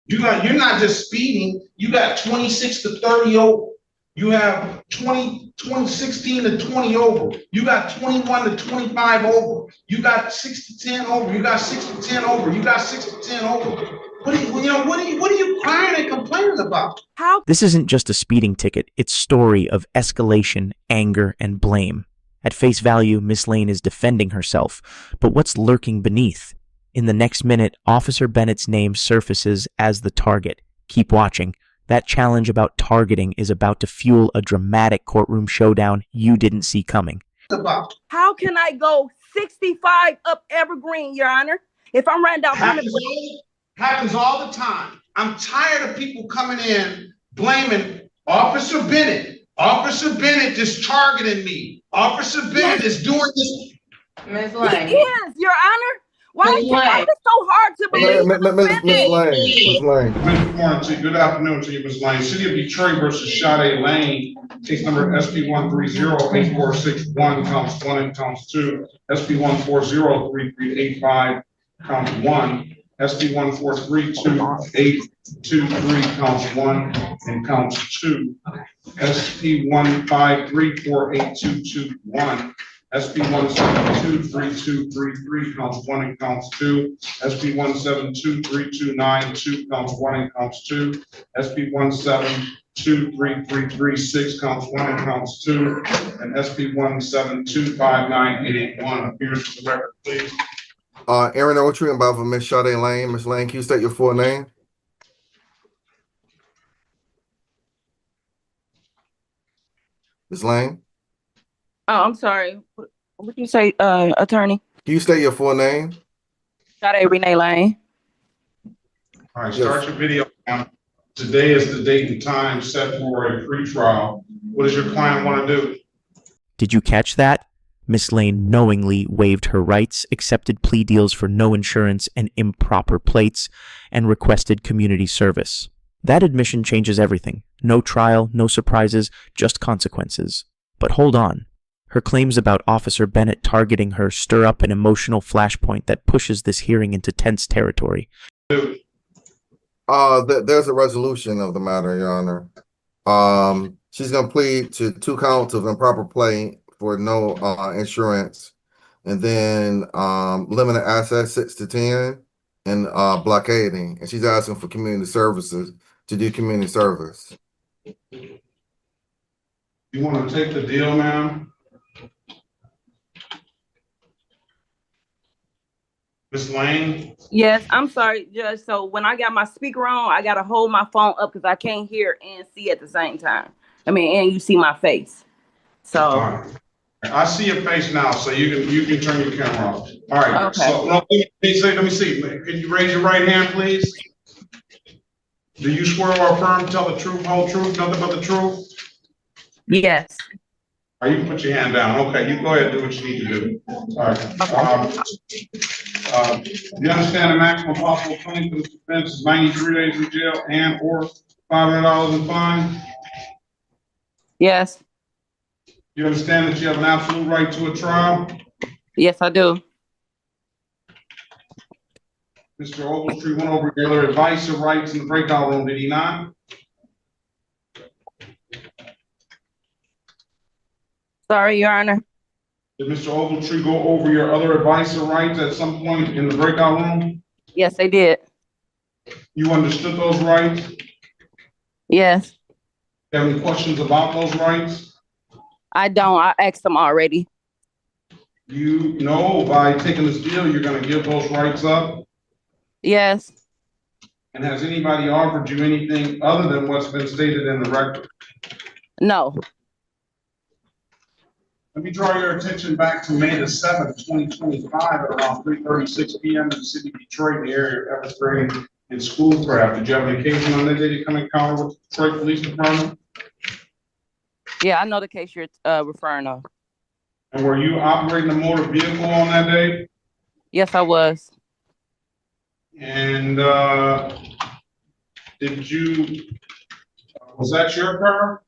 You're not just speeding, you got 26 to 30 over. You have 16 to 20 over. You got 21 to 25 over. You got 6 to 10 over. You got 6 to 10 over. You got 6 to 10 over. What are you crying and complaining about? How? This isn't just a speeding ticket. It's a story of escalation, anger, and blame. At face value, Miss Lane is defending herself. But what's lurking beneath? In the next minute, Officer Bennett's name surfaces as the target. Keep watching. That challenge about targeting is about to fuel a dramatic courtroom showdown you didn't see coming. How can I go 65 up Evergreen, Your Honor, if I'm riding down Happens all the time. I'm tired of people coming in blaming Officer Bennett. Officer Bennett is targeting me. Officer Bennett is doing this. Ms. Lane. He is, Your Honor. Why is it so hard to believe? Ms. Lane. Good morning to you. Good afternoon to you, Ms. Lane. City of Detroit versus Sade Lane. Case number SP 130-8461, counts 1 and counts 2. SP 140-3385, counts 1. SP 143-2823, counts 1 and counts 2. SP 153-48221. SP 172-3233, counts 1 and counts 2. SP 172-3292, counts 1 and counts 2. SP 172-3336, counts 1 and counts 2. And SP 172-59881. Appearance for the record, please. Aaron Otry, I'm about for Miss Sade Lane. Miss Lane, can you state your full name? Miss Lane? Oh, I'm sorry. What did you say, attorney? Can you state your full name? Sade Renee Lane. All right, start your video now. Today is the date and time set for a pretrial. What does your client want to do? Did you catch that? Miss Lane knowingly waived her rights, accepted plea deals for no insurance and improper plates, and requested community service. That admission changes everything. No trial, no surprises, just consequences. But hold on. Her claims about Officer Bennett targeting her stir up an emotional flashpoint that pushes this hearing into tense territory. There's a resolution of the matter, Your Honor. She's going to plead to 2 counts of improper play for no insurance, and then limited assets 6 to 10, and blockading. And she's asking for community services to do community service. You want to take the deal, ma'am? Ms. Lane? Yes, I'm sorry, Judge. So when I got my speaker on, I got to hold my phone up because I can't hear and see at the same time. I mean, and you see my face. So I see your face now, so you can turn your camera off. All right. Okay. So let me see. Can you raise your right hand, please? Do you swear or affirm to tell the truth, whole truth, nothing but the truth? yes. All right, you can put your hand down. Okay, you go ahead and do what you need to do. All right. You understand the maximum possible penalty for this offense is 93 days in jail and or $500 in fine? Yes. You understand that you have an absolute right to a trial? Yes, I do. Mr. Ogletree went over your other advice or rights in the breakout room, did he not? Sorry, Your Honor. Did Mr. Ogletree go over your other advice or rights at some point in the breakout room? Yes, they did. You understood those rights? Yes. You have any questions about those rights? I don't. I asked them already. You know by taking this deal, you're going to give those rights up? Yes. And has anybody offered you anything other than what's been stated in the record? No. Let me draw your attention back to May the 7th, 2025 at around 3:36 p.m. in the city of Detroit, the area of Evergreen and Schoolcraft. Did you have an occasion on that day to come encounter with the Detroit Police Department? Yeah, I know the case you're referring to. And were you operating a motor vehicle on that day? Yes, I was. And was that your car?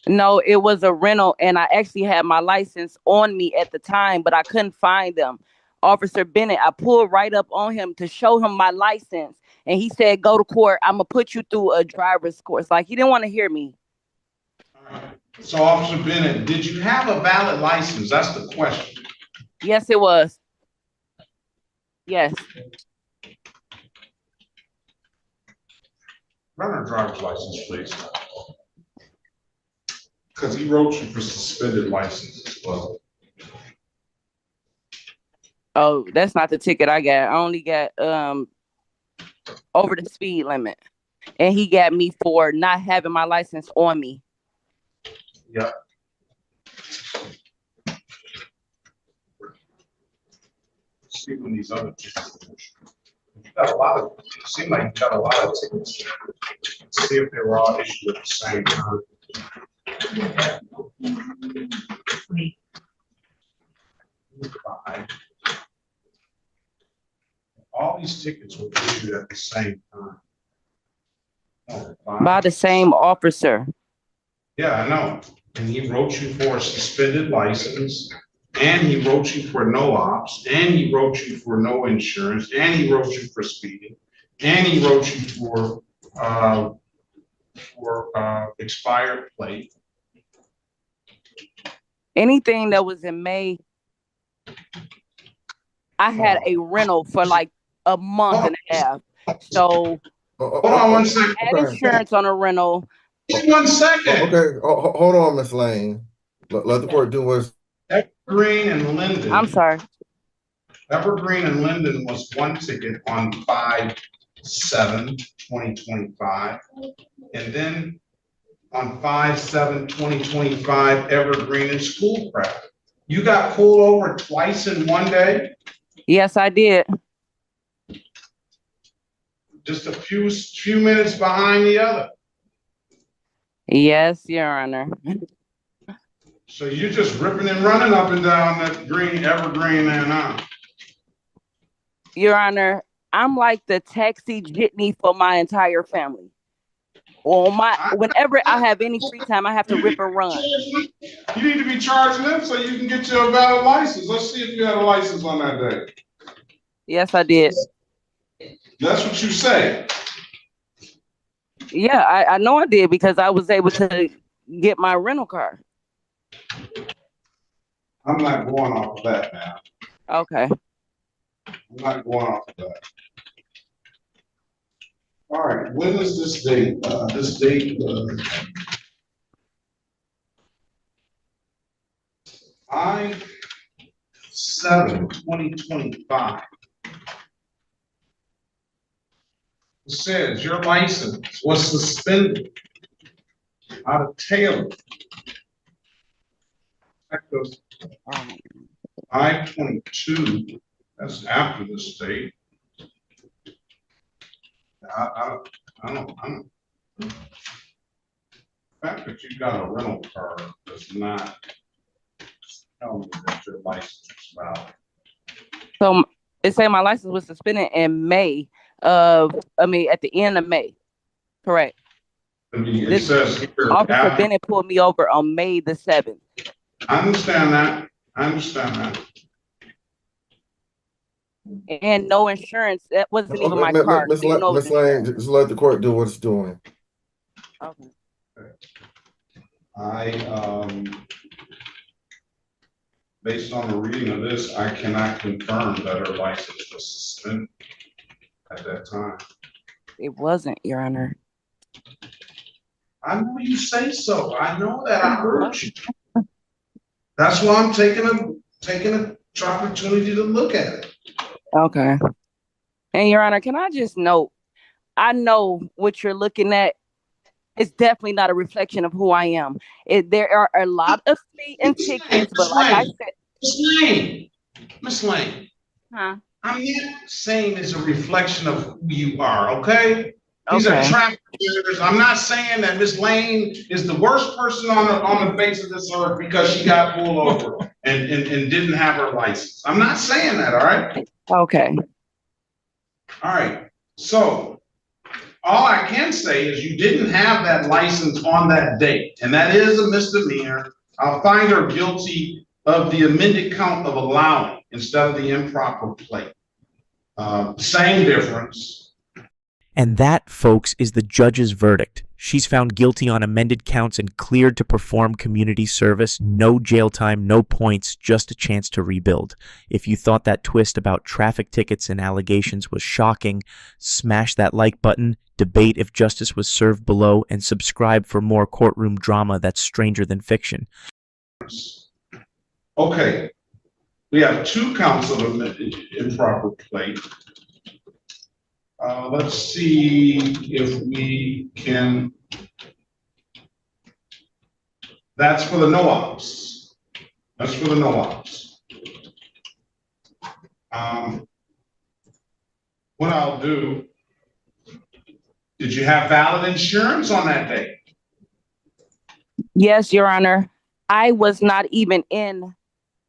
No, it was a rental, and I actually had my license on me at the time, but I couldn't find them Officer Bennett, I pulled right up on him to show him my license. And he said, go to court. I'm going to put you through a driver's course. Like, he didn't want to hear me. All right. So Officer Bennett, did you have a valid license? That's the question. Yes, it was. Yes. Run our driver's license, please. Because he wrote you for suspended license as well. Oh, that's not the ticket I got. I only got over the speed limit. And he got me for not having my license on me. Yeah. See when these other tickets. You got a lot of, it seemed like you got a lot of tickets. See if they were all issued at the same time. All these tickets were issued at the same time. By the same officer. Yeah, I know. And he wrote you for a suspended license, and he wrote you for no ops, and he wrote you for no insurance, and he wrote you for speeding, and he wrote you for expired plate. Anything that was in May, I had a rental for like a month and a half. So hold on 1 second. I had insurance on a rental. 1 second. Okay, hold on, Miss Lane. Let the court do what's. Evergreen and Linden. I'm sorry. Evergreen and Linden was one ticket on 5/7/2025. And then on 5/7/2025, Evergreen and Schoolcraft. You got pulled over twice in one day? Yes, I did. Just a few minutes behind the other. Yes, Your Honor. So you're just ripping and running up and down that green Evergreen and Your Honor, I'm like the taxi jitney for my entire family. Well, whenever I have any free time, I have to rip and run. You need to be charging them so you can get your valid license. Let's see if you had a license on that day. Yes, I did. That's what you say. Yeah, I know I did because I was able to get my rental car. I'm not going off of that now. Okay. I'm not going off of that. All right, when is this date? This date was 5/7/2025. It says your license was suspended out of Taylor. I-22, that's after the state. I don't. The fact that you got a rental car does not tell me that your license is valid. So it said my license was suspended in May at the end of May. Correct. I mean, it says here, Officer Bennett pulled me over on May the 7th. I understand that. And no insurance. That wasn't even my car. Miss Lane, just let the court do what it's doing. Okay. Based on the reading of this, I cannot confirm that her license was suspended at that time. It wasn't, Your Honor. I know you say so. I know that. I heard you. That's why I'm taking an opportunity to look at it. Okay. And Your Honor, can I just note, I know what you're looking at. It's definitely not a reflection of who I am. There are a lot of speeding tickets, but like I said, Miss Lane. Huh? I'm not saying it's a reflection of who you are, okay? These are traffic offenders. I'm not saying that Miss Lane is the worst person on the face of this earth because she got pulled over and didn't have her license. I'm not saying that, all right? Okay. All right. So all I can say is you didn't have that license on that date, and that is a misdemeanor. I'll find her guilty of the amended count of allowing instead of the improper plate. Same difference. And that, folks, is the judge's verdict. She's found guilty on amended counts and cleared to perform community service. No jail time, no points, just a chance to rebuild. If you thought that twist about traffic tickets and allegations was shocking, smash that like button, debate if justice was served below, and subscribe for more courtroom drama that's stranger than fiction. Okay, we have 2 counts of improper plate. Let's see if we can. That's for the no-ops. That's for the no-ops. What I'll do, did you have valid insurance on that day? Yes, Your Honor. I was not even in.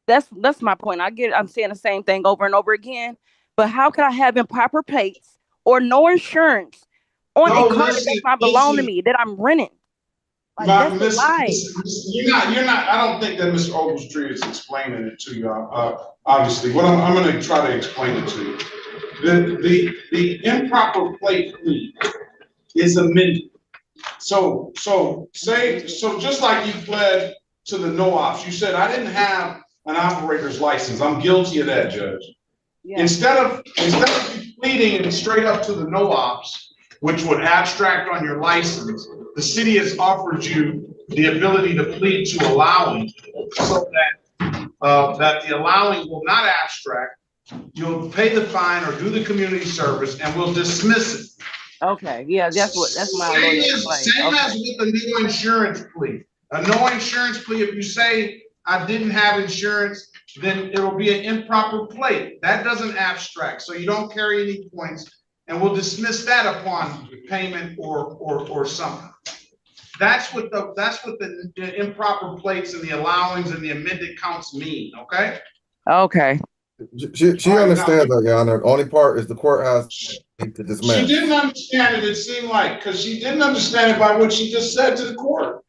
That's my point. I'm saying the same thing over and over again. But how could I have improper plates or no insurance on a car that does not belong to me, that I'm renting? Like, that's a lie. You're not, I don't think that Mr. Ogletree is explaining it to you, obviously. What I'm gonna try to explain it to you. The improper plate plea is amended. So just like you pled to the no-ops, you said, I didn't have an operator's license. I'm guilty of that, Judge. Yeah. Instead of you pleading and straight up to the no-ops, which would abstract on your license, the city has offered you the ability to plead to allowing, so that the allowing will not abstract. You'll pay the fine or do the community service, and we'll dismiss it. Okay, yeah, that's my lawyer explained. Same as with a no insurance plea. A no insurance plea, if you say I didn't have insurance, then it'll be an improper plate. That doesn't abstract, so you don't carry any points, and we'll dismiss that upon payment or something. That's what the improper plates and the allowings and the amended counts mean. Okay. Okay. She understands that, Your Honor. The only part is the court has to dismiss. She didn't understand it. It seemed like, because she didn't understand it by what she just said to the court.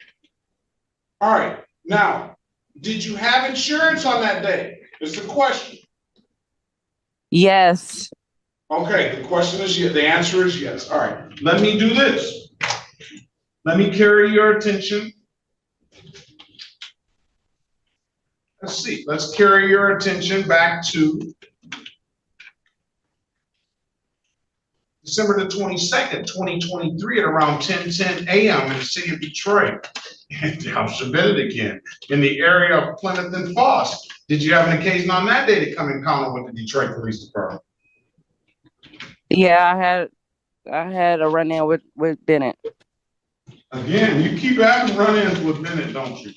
All right. Now, did you have insurance on that day? Is the question. Yes. Okay. The question is yes. The answer is yes. All right. Let me do this. Let me carry your attention. Let's see. Let's carry your attention back to December the 22nd, 2023 at around 10:10 a.m. in the city of Detroit. And Officer Bennett again, in the area of Plymouth and Foss. Did you have an occasion on that day to come encounter with the Detroit Police Department? Yeah, I had a run-in with Bennett. Again, you keep having run-ins with Bennett, don't you?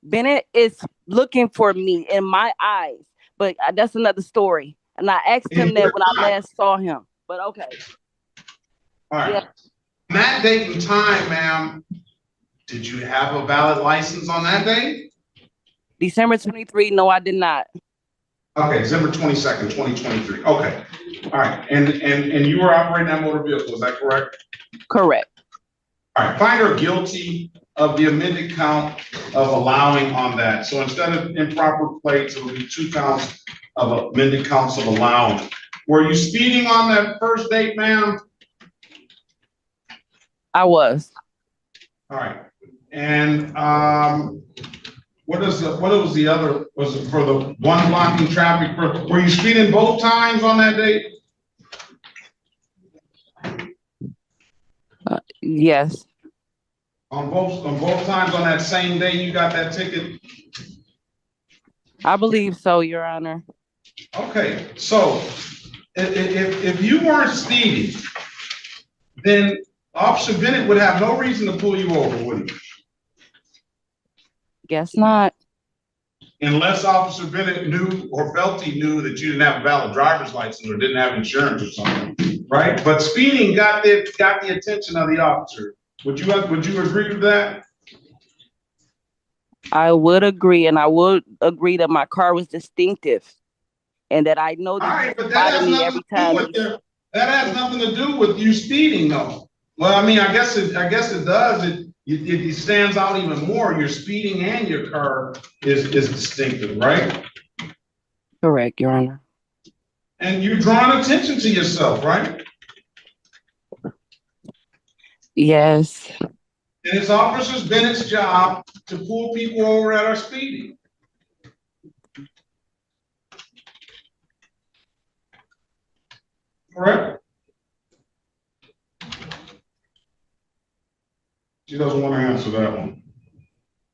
Bennett is looking for me in my eyes, but that's another story. And I asked him that when I last saw him, but okay. All right. Yeah. That date and time, ma'am, did you have a valid license on that day? December 23, no, I did not. Okay, December 22nd, 2023. Okay. All right. And you were operating that motor vehicle, is that correct? Correct. All right, find her guilty of the amended count of allowing on that. So instead of improper plates, it will be 2 counts of amended counts of allowing. Were you speeding on that first date, ma'am? I was. All right. And what was the other? Was it for the one blocking traffic? Were you speeding both times on that date? Yes. On both times on that same day you got that ticket? I believe so, Your Honor. Okay, so if you weren't speeding, then Officer Bennett would have no reason to pull you over, would he? Guess not. Unless Officer Bennett knew or felt he knew that you didn't have a valid driver's license or didn't have insurance or something, right? But speeding got the attention of the officer. Would you agree with that? I would agree, and I would agree that my car was distinctive, and that I know that. All right, but that has nothing to do with you speeding, though. Well, I mean, I guess it does. It stands out even more. Your speeding and your car is distinctive, right? Correct, Your Honor. And you're drawing attention to yourself, right? Yes. And it's Officer Bennett's job to pull people over that are speeding. Correct? She doesn't want to answer that one.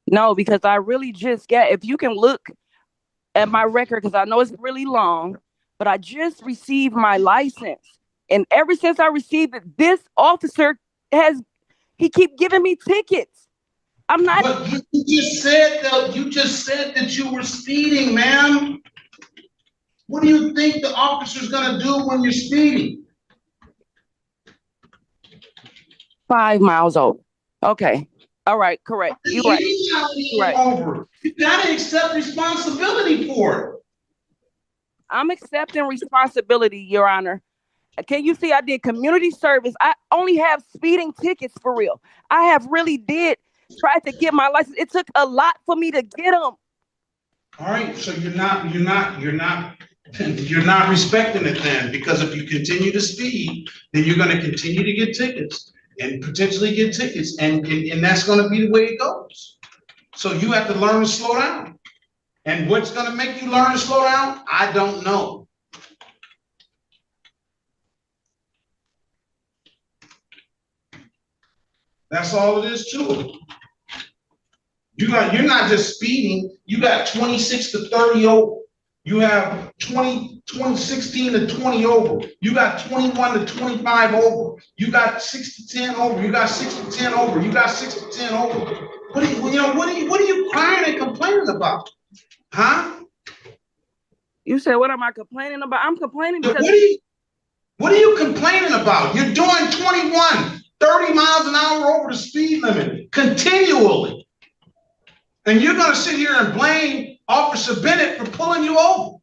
No, because I really just if you can look at my record, because I know it's really long, but I just received my license. And ever since I received it, this officer he keep giving me tickets. I'm not. But you just said that you were speeding, ma'am. What do you think the officer's gonna do when you're speeding? 5 miles over. Okay. All right. Correct. You're right. Right. Over. You gotta accept responsibility for it. I'm accepting responsibility, Your Honor. Can you see I did community service? I only have speeding tickets for real. I have really did try to get my license. It took a lot for me to get them. All right, so you're not respecting it then, because if you continue to speed, then you're going to continue to get tickets and potentially get tickets, and that's going to be the way it goes. So you have to learn to slow down. And what's going to make you learn to slow down? I don't know. That's all it is to it. You're not just speeding, you got 26 to 30 over. You have 16 to 20 over. You got 21 to 25 over. You got 6 to 10 over. You got 6 to 10 over. You got 6 to 10 over. What are you crying and complaining about? Huh? You said, what am I complaining about? I'm complaining because what are you complaining about? You're doing 21, 30 miles an hour over the speed limit continually. And you're going to sit here and blame Officer Bennett for pulling you over.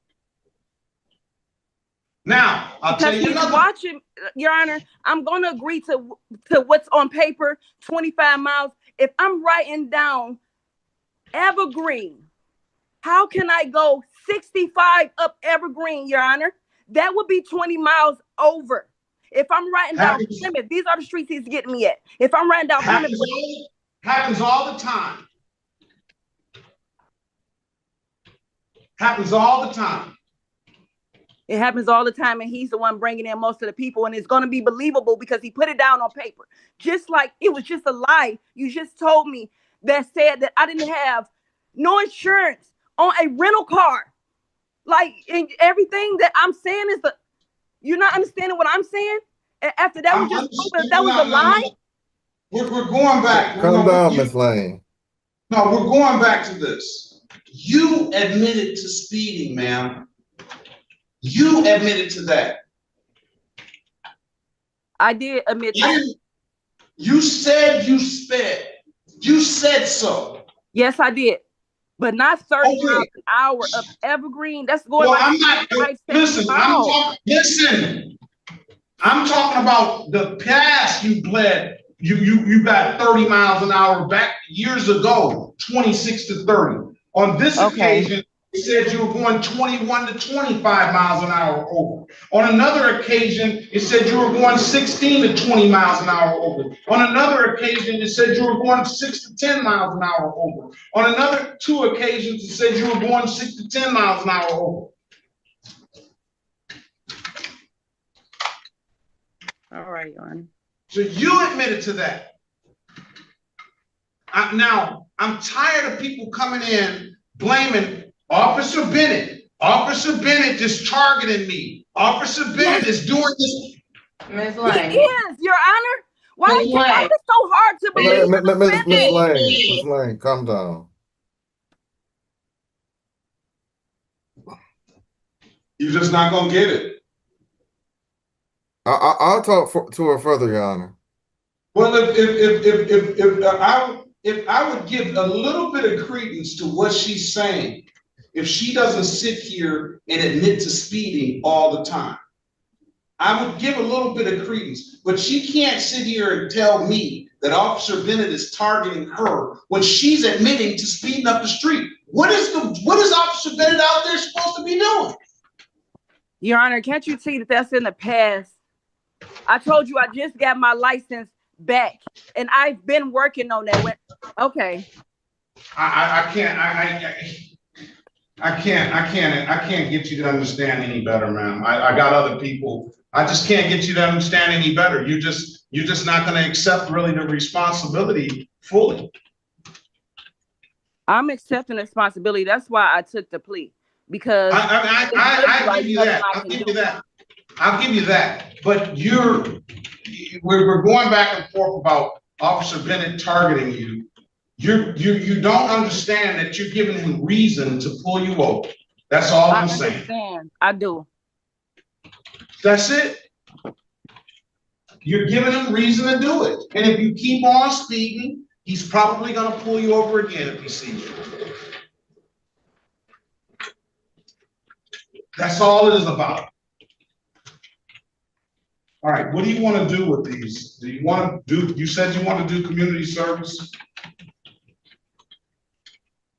Now, I'll tell you another. Watching, Your Honor, I'm going to agree to what's on paper, 25 miles. If I'm writing down Evergreen, how can I go 65 up Evergreen, Your Honor? That would be 20 miles over. If I'm writing down Plymouth, these are the streets he's getting me at. If I'm writing down Plymouth. Happens all the time. Happens all the time. It happens all the time, and he's the one bringing in most of the people, and it's going to be believable because he put it down on paper. Just like it was just a lie you just told me that said that I didn't have no insurance on a rental car. Like, and everything that I'm saying is you're not understanding what I'm saying? And after that, that was a lie? We're going back. Calm down, Miss Lane. No, we're going back to this. You admitted to speeding, ma'am. You admitted to that. I did admit that. You said you sped. You said so. Yes, I did. But not 30 miles an hour up Evergreen. That's going listen, I'm talking about the past you bled. You got 30 miles an hour back years ago, 26 to 30. On this occasion, it said you were going 21 to 25 miles an hour over. On another occasion, it said you were going 16 to 20 miles an hour over. On another occasion, it said you were going 6 to 10 miles an hour over. On another 2 occasions, it said you were going 6 to 10 miles an hour over. All right, Your. So you admitted to that. Now, I'm tired of people coming in blaming Officer Bennett. Officer Bennett is targeting me. Officer Bennett is doing this. Ms. Lane. He is, Your Honor. Why is it so hard to believe? Ms. Lane, calm down. You're just not gonna get it. I'll talk to her further, Your Honor. Well, if I would give a little bit of credence to what she's saying, if she doesn't sit here and admit to speeding all the time, I would give a little bit of credence, but she can't sit here and tell me that Officer Bennett is targeting her when she's admitting to speeding up the street. What is Officer Bennett out there supposed to be doing? Your Honor, can't you see that that's in the past? I told you I just got my license back, and I've been working on that. Okay. I can't get you to understand any better, ma'am. I got other people. I just can't get you to understand any better. You're just not going to accept really the responsibility fully. I'm accepting the responsibility. That's why I took the plea, because I give you that. I'll give you that. I'll give you that. But we're going back and forth about Officer Bennett targeting you. You don't understand that you're giving him reason to pull you over. That's all I'm saying. I understand. I do. That's it. You're giving him reason to do it. And if you keep on speeding, he's probably going to pull you over again if he sees you. That's all it is about. All right, what do you want to do with these? Do you want to do, you said you want to do community service?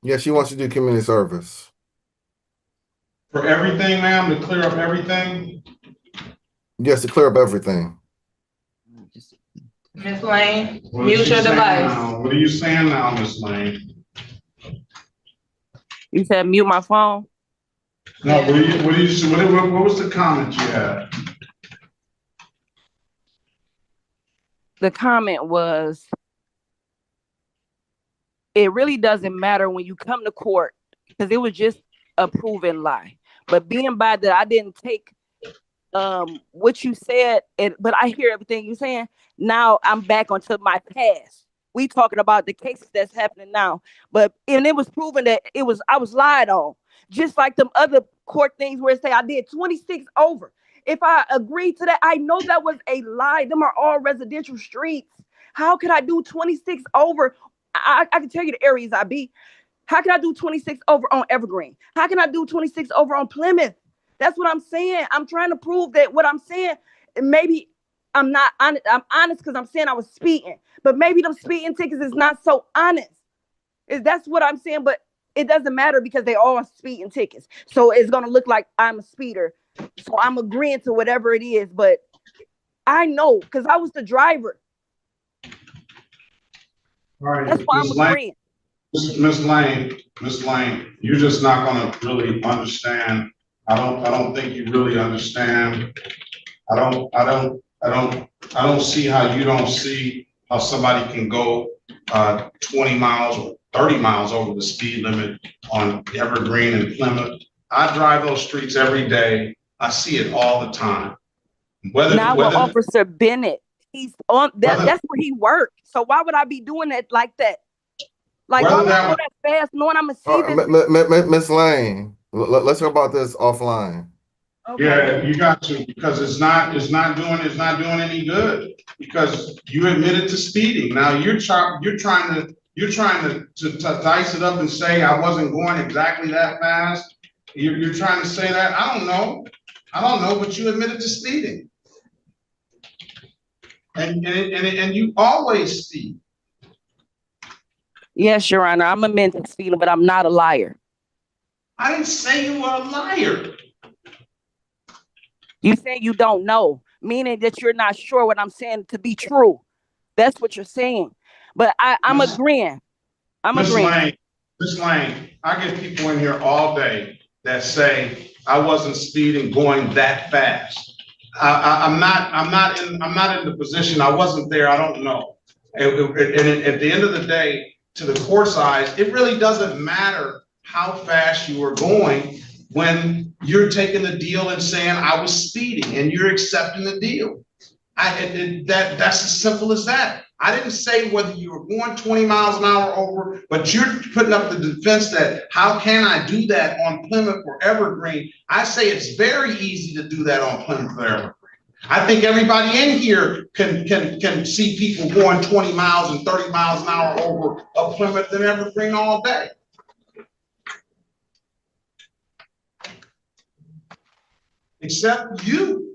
Yeah, she wants to do community service. For everything, ma'am, to clear up everything? Yes, to clear up everything. Ms. Lane, mute your device. What are you saying now, Ms. Lane? You said mute my phone? No, what was the comment you had? The comment was, it really doesn't matter when you come to court, because it was just a proven lie. But being by that, I didn't take what you said, but I hear everything you're saying. Now I'm back onto my past. We talking about the cases that's happening now, and it was proven that I was lied on, just like them other court things where it say I did 26 over. If I agreed to that, I know that was a lie. Them are all residential streets. How could I do 26 over? I can tell you the areas I be. How can I do 26 over on Evergreen? How can I do 26 over on Plymouth? That's what I'm saying. I'm trying to prove that what I'm saying, maybe I'm not honest. I'm honest because I'm saying I was speeding, but maybe them speeding tickets is not so honest. That's what I'm saying, but it doesn't matter because they all speeding tickets. So it's going to look like I'm a speeder. So I'm agreeing to whatever it is, but I know because I was the driver. All right, that's why I'm agreeing. Miss Lane, you're just not going to really understand. I don't think you really understand. I don't see how you don't see how somebody can go 20 miles or 30 miles over the speed limit on Evergreen and Plymouth. I drive those streets every day. I see it all the time. Whether Officer Bennett, he's on that. That's where he worked. So why would I be doing it like that? Like why would I go that fast knowing I'm a speeder? Miss Lane, let's talk about this offline. Okay. Yeah, you got to, because it's not doing any good, because you admitted to speeding. Now you're trying to dice it up and say I wasn't going exactly that fast. You're trying to say that. I don't know, but you admitted to speeding, and you always speed. Yes, Your Honor, I'm a mental speeder, but I'm not a liar. I didn't say you were a liar. You say you don't know, meaning that you're not sure what I'm saying to be true. That's what you're saying. But I'm agreeing. Miss Lane, I get people in here all day that say I wasn't speeding going that fast. I'm not in the position. I wasn't there. I don't know. And at the end of the day, to the court's eyes, it really doesn't matter how fast you were going when you're taking the deal and saying I was speeding and you're accepting the deal. That's as simple as that. I didn't say whether you were going 20 miles an hour over, but you're putting up the defense that how can I do that on Plymouth or Evergreen? I say it's very easy to do that on Plymouth or Evergreen. I think everybody in here can see people going 20 miles and 30 miles an hour over a Plymouth and Evergreen all day. Except you.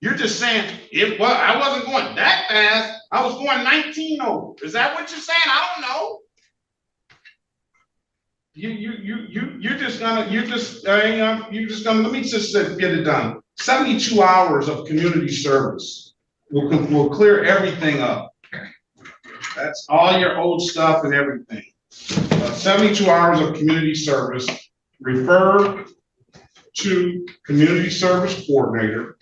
You're just saying, I wasn't going that fast. I was going 19 over. Is that what you're saying? I don't know. You're just gonna, let me just get it done. 72 hours of community service will clear everything up. That's all your old stuff and everything. 72 hours of community service, refer to community service coordinator.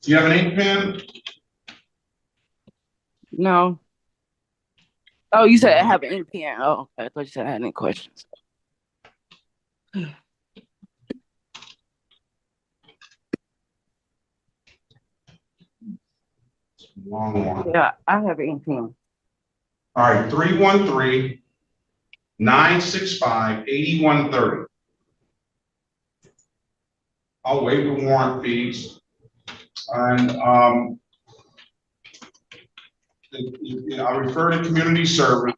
Do you have an ink pen? No. Oh, you said I have an ink pen. Oh, okay. I thought you said I had any questions. Long one. Yeah, I have an ink pen. All right, 313-965-8130. I'll waive the warrant fees. And I refer to community service.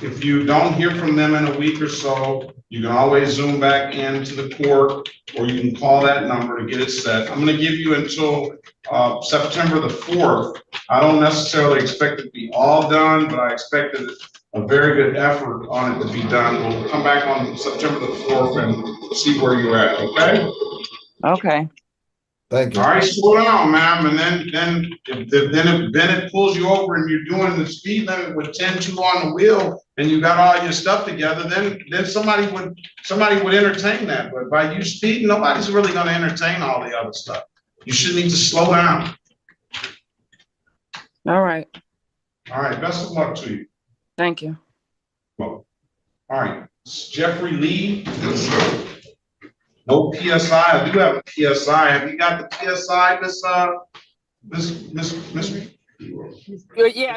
If you don't hear from them in a week or so, you can always zoom back into the court, or you can call that number to get it set. I'm going to give you until September the 4th. I don't necessarily expect it to be all done, but I expect a very good effort on it to be done. We'll come back on September the 4th and see where you're at, okay? Okay. Thank you. All right, slow down, ma'am, and then if Bennett pulls you over and you're doing the speed limit with 10-2 on the wheel and you got all your stuff together, then somebody would entertain that. But by you speeding, nobody's really going to entertain all the other stuff. You should need to slow down. All right. All right, best of luck to you. Thank you. Well, all right, Jeffrey Lee. No PSI. I do have a PSI. Have you got the PSI, Miss? Yeah.